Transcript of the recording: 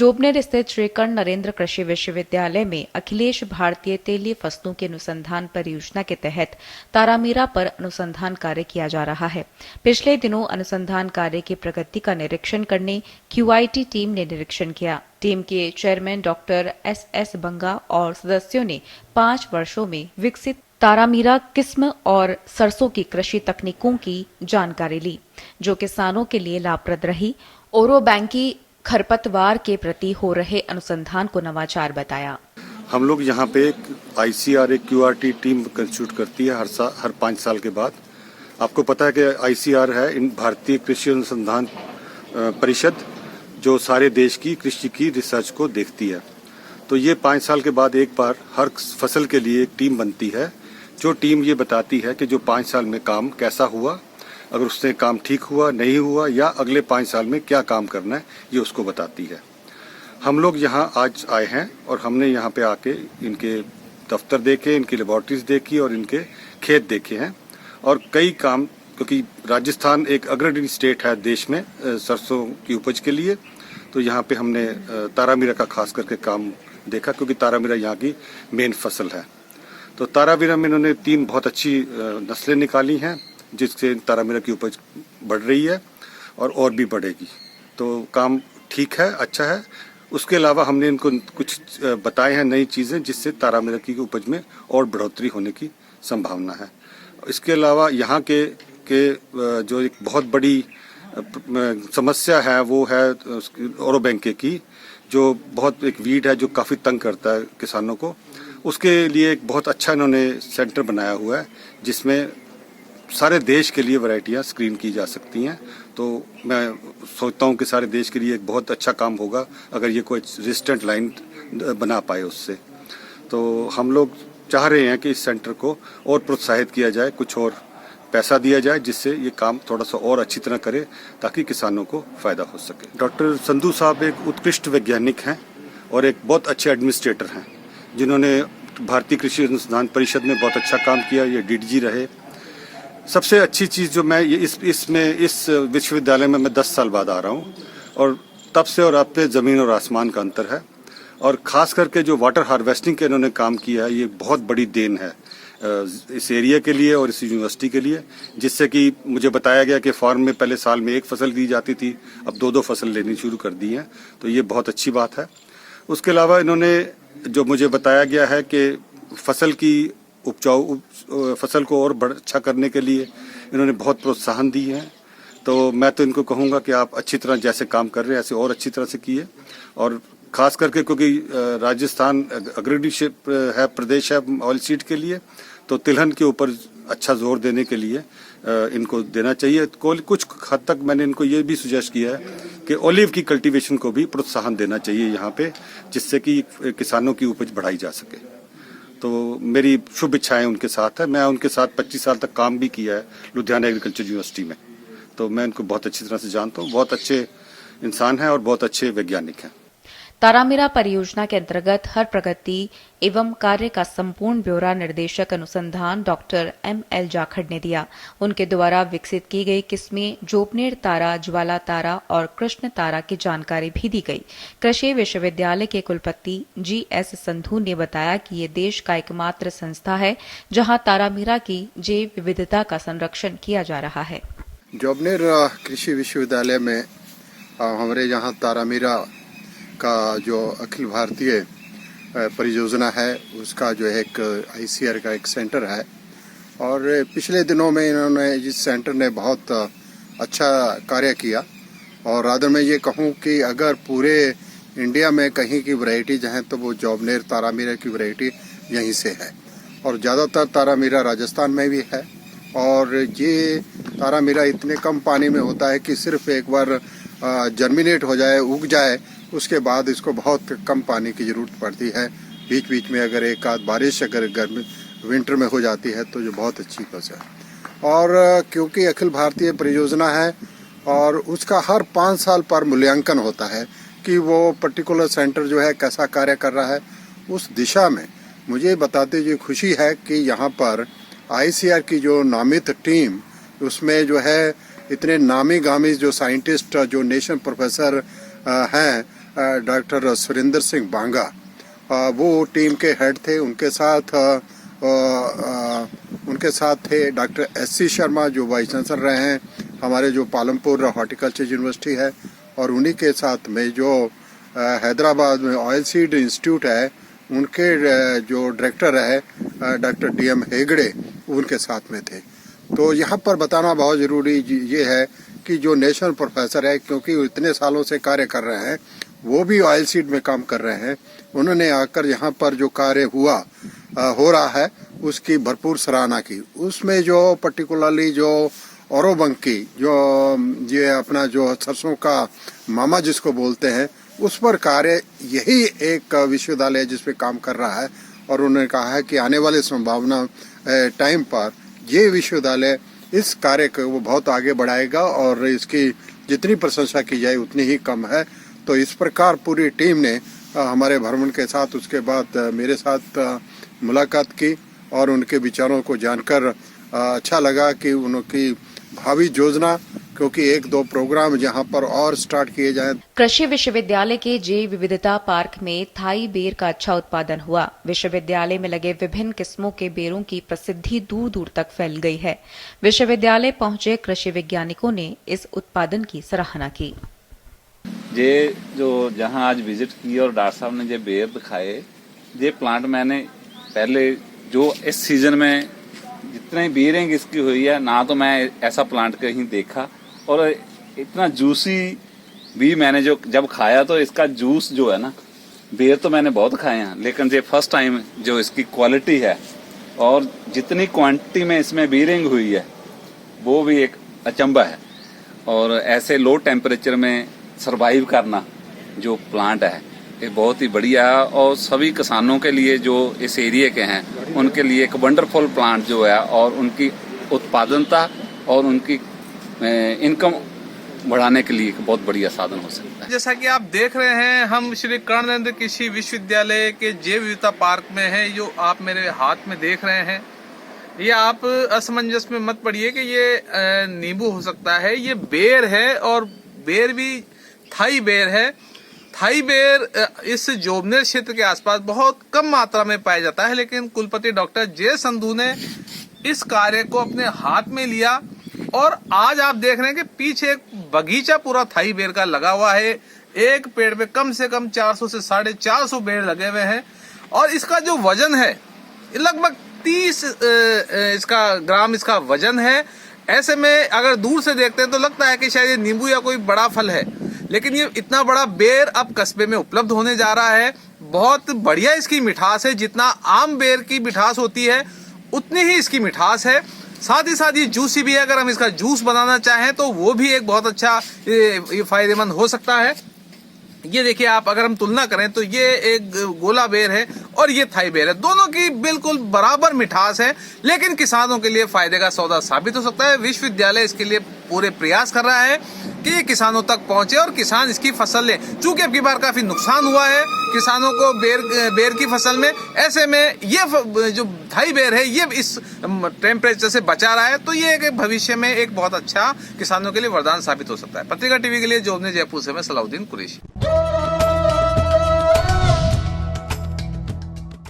जोबनेर स्थित श्री कर्ण नरेंद्र कृषि विश्वविद्यालय में अखिलेश भारतीय तेलीय फसलों के अनुसंधान परियोजना के तहत तारामीरा पर अनुसंधान कार्य किया जा रहा है। पिछले दिनों अनुसंधान कार्य की प्रगति का निरीक्षण करने QIT टीम ने निरीक्षण किया। टीम के चेयरमैन डॉक्टर SS बंगा और सदस्यों ने 5 वर्षों में विकसित तारामीरा किस्म और सरसों की कृषि तकनीकों की जानकारी ली, जो किसानों के लिए लाभप्रद रही। ओरोबैंकी खरपतवार के प्रति हो रहे अनुसंधान को नवाचार बताया। हम लोग यहाँ पे ICR एक QRT टीम कंस्टिट्यूट करती है हर 5 साल के बाद। आपको पता है कि ICR है भारतीय कृषि अनुसंधान परिषद, जो सारे देश की कृषि की रिसर्च को देखती है। तो ये 5 साल के बाद एक बार हर फसल के लिए एक टीम बनती है, जो टीम ये बताती है कि जो 5 साल में काम कैसा हुआ, अगर उससे काम ठीक हुआ, नहीं हुआ, या अगले 5 साल में क्या काम करना है, ये उसको बताती है। हम लोग यहाँ आज आए हैं और हमने यहाँ पे आके इनके दफ्तर देखे, इनकी लेबोरेटरीज देखी और इनके खेत देखे हैं। और कई काम, क्योंकि राजस्थान एक अग्रणी स्टेट है देश में सरसों की उपज के लिए, तो यहाँ पे हमने तारामीरा का खास करके काम देखा, क्योंकि तारामीरा यहाँ की मेन फसल है। तो तारामीरा में इन्होंने 3 बहुत अच्छी नस्लें निकाली हैं, जिससे तारामीरा की उपज बढ़ रही है और भी बढ़ेगी। तो काम ठीक है, अच्छा है। उसके अलावा हमने इनको कुछ बताए हैं नई चीज़ें, जिससे तारामीरा की उपज में और बढ़ोतरी होने की संभावना है। इसके अलावा यहाँ के जो एक बहुत बड़ी समस्या है वो है ओरोबैंके की, जो बहुत एक वीड है जो काफ़ी तंग करता है किसानों को। उसके लिए एक बहुत अच्छा इन्होंने सेंटर बनाया हुआ है, जिसमें सारे देश के लिए वैरायटियाँ स्क्रीन की जा सकती हैं। तो मैं सोचता हूँ कि सारे देश के लिए एक बहुत अच्छा काम होगा अगर ये कोई रेजिस्टेंट लाइन बना पाए उससे। तो हम लोग चाह रहे हैं कि इस सेंटर को और प्रोत्साहित किया जाए, कुछ और पैसा दिया जाए, जिससे ये काम थोड़ा सा और अच्छी तरह करे, ताकि किसानों को फ़ायदा हो सके। डॉक्टर संधू साहब एक उत्कृष्ट वैज्ञानिक हैं और एक बहुत अच्छे एडमिनिस्ट्रेटर हैं, जिन्होंने भारतीय कृषि अनुसंधान परिषद में बहुत अच्छा काम किया। ये DDG रहे। सबसे अच्छी चीज़ जो मैं इस विश्वविद्यालय में मैं 10 साल बाद आ रहा हूँ, और तब से और अब पे ज़मीन और आसमान का अंतर है। और ख़ास करके जो वाटर हार्वेस्टिंग के इन्होंने काम किया है, ये बहुत बड़ी देन है इस एरिया के लिए और इस यूनिवर्सिटी के लिए, जिससे कि मुझे बताया गया कि फार्म में पहले साल में 1 फसल दी जाती थी, अब 2-2 फसल लेनी शुरू कर दी हैं। तो ये बहुत अच्छी बात है। उसके अलावा इन्होंने जो मुझे बताया गया है कि फसल को और अच्छा करने के लिए इन्होंने बहुत प्रोत्साहन दी है। तो मैं तो इनको कहूँगा कि आप अच्छी तरह जैसे काम कर रहे हैं ऐसे और अच्छी तरह से किए। और ख़ास करके क्योंकि राजस्थान अग्रणी है प्रदेश है ऑयल सीड के लिए, तो तिलहन के ऊपर अच्छा जोर देने के लिए इनको देना चाहिए। कुछ हद तक मैंने इनको ये भी सुजेस्ट किया है कि ओलिव की कल्टीवेशन को भी प्रोत्साहन देना चाहिए यहाँ पे, जिससे कि किसानों की उपज बढ़ाई जा सके। तो मेरी शुभ इच्छाएं उनके साथ है। मैं उनके साथ 25 साल तक काम भी किया है लुधियाना एग्रीकल्चर यूनिवर्सिटी में, तो मैं इनको बहुत अच्छी तरह से जानता हूँ। बहुत अच्छे इंसान हैं और बहुत अच्छे वैज्ञानिक हैं। तारामीरा परियोजना के अंतर्गत हर प्रगति एवं कार्य का संपूर्ण ब्यौरा निर्देशक अनुसंधान डॉक्टर ML जाखड़ ने दिया। उनके द्वारा विकसित की गई किस्में जोबनेर तारा, ज्वाला तारा और कृष्ण तारा की जानकारी भी दी गई। कृषि विश्वविद्यालय के कुलपति GS संधू ने बताया कि ये देश का एकमात्र संस्था है जहां तारामीरा की जैव विविधता का संरक्षण किया जा रहा है। जोबनेर कृषि विश्वविद्यालय में हमारे यहाँ तारामीरा का जो अखिल भारतीय परियोजना है, उसका जो एक ICR का एक सेंटर है। और पिछले दिनों में इन्होंने इस सेंटर ने बहुत अच्छा कार्य किया। और रादर मैं ये कहूँ कि अगर पूरे इंडिया में कहीं की वैरायटीज हैं तो वो जोबनेर तारामीरा की वैरायटी यहीं से है। और ज़्यादातर तारामीरा राजस्थान में भी है। और ये तारामीरा इतने कम पानी में होता है कि सिर्फ एक बार जर्मिनेट हो जाए, उग जाए, उसके बाद इसको बहुत कम पानी की ज़रूरत पड़ती है। बीच बीच में अगर एक आध बारिश अगर गर्मी विंटर में हो जाती है तो जो बहुत अच्छी फसल है। और क्योंकि अखिल भारतीय परियोजना है और उसका हर 5 साल पर मूल्यांकन होता है कि वो पर्टिकुलर सेंटर जो है कैसा कार्य कर रहा है, उस दिशा में मुझे बताते हुए खुशी है कि यहाँ पर ICR की जो नामित टीम, उसमें जो है इतने नामी गामी जो साइंटिस्ट जो नेशनल प्रोफेसर हैं, डॉक्टर सुरेंद्र सिंह बांगा, वो टीम के हेड थे। उनके साथ थे डॉक्टर एस.सी. शर्मा जो वाइस चांसलर रहे हैं हमारे जो पालमपुर हॉर्टिकल्चर यूनिवर्सिटी है, और उन्हीं के साथ में जो हैदराबाद में ऑयल सीड इंस्टीट्यूट है उनके जो डायरेक्टर है डॉक्टर डी.एम. हेगड़े, उनके साथ में थे। तो यहाँ पर बताना बहुत ज़रूरी ये है कि जो नेशनल प्रोफेसर है, क्योंकि वो इतने सालों से कार्य कर रहे हैं, वो भी ऑयल सीड में काम कर रहे हैं, उन्होंने आकर यहाँ पर जो कार्य हो रहा है उसकी भरपूर सराहना की। उसमें जो पर्टिकुलरली जो औरोबंकी जो ये अपना जो सरसों का मामा जिसको बोलते हैं, उस पर कार्य यही एक विश्वविद्यालय है जिसपे काम कर रहा है। और उन्होंने कहा है कि आने वाले संभावना टाइम पर ये विश्वविद्यालय इस कार्य को बहुत आगे बढ़ाएगा और इसकी जितनी प्रशंसा की जाए उतनी ही कम है। तो इस प्रकार पूरी टीम ने हमारे भ्रमण के साथ उसके बाद मेरे साथ मुलाकात की और उनके विचारों को जानकर अच्छा लगा कि उनकी भावी योजना, क्योंकि 1-2 प्रोग्राम यहाँ पर और स्टार्ट किए जाएं। कृषि विश्वविद्यालय के जैव विविधता पार्क में थाई बेर का अच्छा उत्पादन हुआ। विश्वविद्यालय में लगे विभिन्न किस्मों के बेरों की प्रसिद्धि दूर दूर तक फैल गई है। विश्वविद्यालय पहुंचे कृषि वैज्ञानिकों ने इस उत्पादन की सराहना की। ये जो जहां आज विजिट की और डॉक्टर साहब ने जो बेर दिखाए, ये प्लांट मैंने पहले जो इस सीजन में जितने बेरिंग इसकी हुई है ना, तो मैं ऐसा प्लांट कहीं देखा। और इतना जूसी भी मैंने जो जब खाया तो इसका जूस जो है ना, बेर तो मैंने बहुत खाए हैं, लेकिन ये फर्स्ट टाइम जो इसकी क्वालिटी है और जितनी क्वांटिटी में इसमें बेरिंग हुई है वो भी एक अचंभा है। और ऐसे लो टेम्परेचर में सरवाइव करना जो प्लांट है ये बहुत ही बढ़िया है। और सभी किसानों के लिए जो इस एरिया के हैं उनके लिए एक वंडरफुल प्लांट जो है, और उनकी उत्पादनता और उनकी इनकम बढ़ाने के लिए एक बहुत बढ़िया साधन हो सकता है। जैसा कि आप देख रहे हैं, हम श्री कर्णेंद्र कृषि विश्वविद्यालय के जैव विविधता पार्क में है। जो आप मेरे हाथ में देख रहे हैं, ये आप असमंजस में मत पड़िए कि ये नींबू हो सकता है। ये बेर है और बेर भी थाई बेर है। थाई बेर इस जोबनेर क्षेत्र के आसपास बहुत कम मात्रा में पाया जाता है, लेकिन कुलपति डॉक्टर जे संधू ने इस कार्य को अपने हाथ में लिया और आज आप देख रहे हैं कि पीछे एक बगीचा पूरा थाई बेर का लगा हुआ है। एक पेड़ पे कम से कम 400 से 450 बेर लगे हुए हैं और इसका जो वजन है लगभग 30 ग्राम इसका वजन है। ऐसे में अगर दूर से देखते हैं तो लगता है कि शायद ये नींबू या कोई बड़ा फल है, लेकिन ये इतना बड़ा बेर अब कस्बे में उपलब्ध होने जा रहा है। बहुत बढ़िया इसकी मिठास है। जितना आम बेर की मिठास होती है उतनी ही इसकी मिठास है। साथ ही साथ ये जूसी भी है। अगर हम इसका जूस बनाना चाहें तो वो भी एक बहुत अच्छा ये फायदेमंद हो सकता है। ये देखिए आप, अगर हम तुलना करें तो ये एक गोला बेर है और ये थाई बेर है। दोनों की बिल्कुल बराबर मिठास है, लेकिन किसानों के लिए फायदे का सौदा साबित हो सकता है। विश्वविद्यालय इसके लिए पूरे प्रयास कर रहा है कि ये किसानों तक पहुंचे और किसान इसकी फसल लें। चूंकि अब की बार काफी नुकसान हुआ है किसानों को बेर की फसल में, ऐसे में ये जो थाई बेर है ये इस टेम्परेचर से बचा रहा है, तो ये एक भविष्य में एक बहुत अच्छा किसानों के लिए वरदान साबित हो सकता है। पत्रिका टीवी के लिए जोबने जयपुर से मैं सलाउद्दीन कुरैशी।